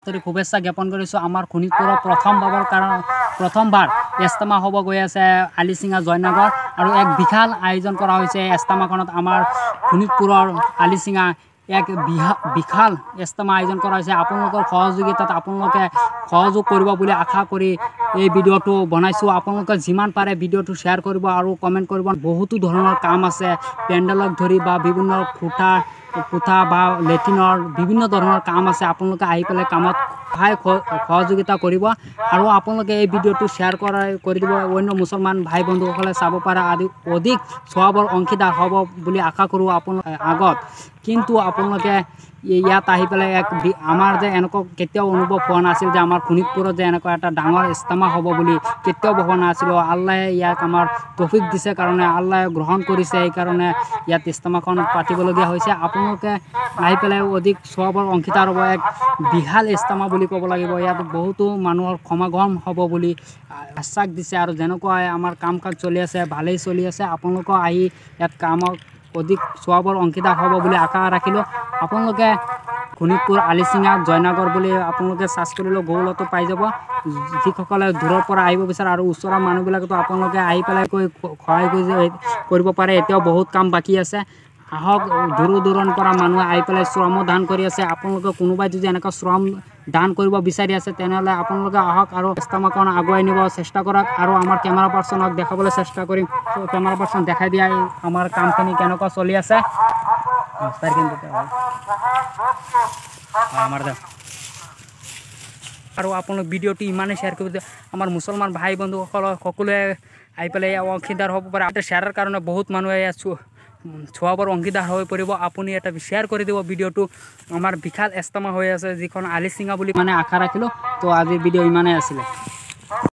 আন্তৰিক শুভেচ্ছা জ্ঞাপন কৰিছোঁ। আমাৰ শোণিতপুৰৰ প্ৰথমবাৰ ইস্তেমা হ'ব গৈ আছে আলিচিঙা জয়নগৰ আৰু এক বিশাল আয়োজন কৰা হৈছে ইস্তেমাখনত। আমাৰ শোণিতপুৰৰ আলিচিঙা এক বিশাল ইস্তেমা আয়োজন কৰা হৈছে। আপোনালোকৰ সহযোগিতাত আপোনালোকে সহযোগ কৰিব বুলি আশা কৰি এই ভিডিঅ'টো বনাইছোঁ। আপোনালোকে যিমান পাৰে ভিডিঅ'টো শ্বেয়াৰ কৰিব আৰু কমেণ্ট কৰিব। বহুতো ধৰণৰ কাম আছে, পেণ্ডেলক ধৰি বা বিভিন্ন কোঠা বা লেট্ৰিনৰ বিভিন্ন ধৰণৰ কাম আছে। আপোনালোকে আহি পেলাই কামত সহযোগিতা কৰিব আৰু আপোনালোকে এই ভিডিঅ'টো শ্বেয়াৰ কৰি দিব। অন্য মুছলমান ভাই বন্ধুসকলে চাব পাৰে আৰু অধিক সৱাবৰ অংশীদাৰ হ'ব বুলি আশা কৰোঁ আপোনালোকৰ আগত। কিন্তু আপোনালোকে ইয়াত আহি পেলাই আমাৰ যে এনেকুৱা কেতিয়াও অনুভৱ হোৱা নাছিল যে আমাৰ শোণিতপুৰত যে এনেকুৱা এটা ডাঙৰ ইস্তেমা হ'ব বুলি কেতিয়াও ভবা নাছিলোঁ। আল্লাহে ইয়াক আমাৰ তৌফিক দিছে কাৰণে, আল্লাহে গ্ৰহণ কৰিছে, সেইকাৰণে ইয়াত ইস্তেমাখন পাতিবলগীয়া হৈছে। আপোনালোকে আহি পেলাই অধিক সৱাবৰ অংশীদাৰ হ'ব। এক বিশাল ইস্তেমা বুলি ক'ব লাগিব। ইয়াত বহুতো মানুহৰ সমাগম হ'ব বুলি আশ্বাস দিছে আৰু যেনেকুৱা আমাৰ কাম কাজ চলি আছে, ভালেই চলি আছে। আপোনালোকেও আহি ইয়াত কামত অধিক সৱাবৰ অংশীদাৰ হ'ব বুলি আশা ৰাখিলোঁ। আপোনালোকে শোণিতপুৰ আলিচিঙা জয়নগৰ বুলি আপোনালোকে চাৰ্চ কৰিলেও গুগলতো পাই যাব। যিসকলে দূৰৰ পৰা আহিব বিচাৰে আৰু ওচৰৰ মানুহবিলাকতো আপোনালোকে আহি পেলাই সহায় কৰিব পাৰে। এতিয়াও বহুত কাম বাকী আছে। আহক, দূৰ দূৰণিৰ পৰা মানুহে আহি পেলাই শ্ৰমো দান কৰি আছে। আপোনালোকে কোনোবাই যদি এনেকুৱা শ্ৰম দান কৰিব বিচাৰি আছে তেনেহ'লে আপোনালোকে আহক আৰু ইস্তেমাখন আগুৱাই নিব চেষ্টা কৰক আৰু আমাৰ কেমেৰা পাৰ্চনক দেখাবলৈ চেষ্টা কৰিম। কেমেৰা পাৰ্চন দেখাই দিয়া আমাৰ কামখিনি কেনেকুৱা চলি আছে। আৰু আপোনালোক ভিডিঅ'টো ইমানেই শ্বেয়াৰ কৰিব যে আমাৰ মুছলমান ভাই বন্ধুসকলক সকলোৱে আহি পেলাই অংশীদাৰ হ'ব পাৰে। শ্বেয়াৰৰ কাৰণে বহুত মানুহে সৱাবৰ অংশীদাৰ হৈ পৰিব। আপুনি এটা শ্বেয়াৰ কৰি দিব ভিডিঅ'টো। আমাৰ বিশাল ইস্তেমা হৈ আছে যিখন আলিচিঙা বুলি আশা ৰাখিলোঁ। তো আজিৰ ভিডিঅ' ইমানেই আছিলে।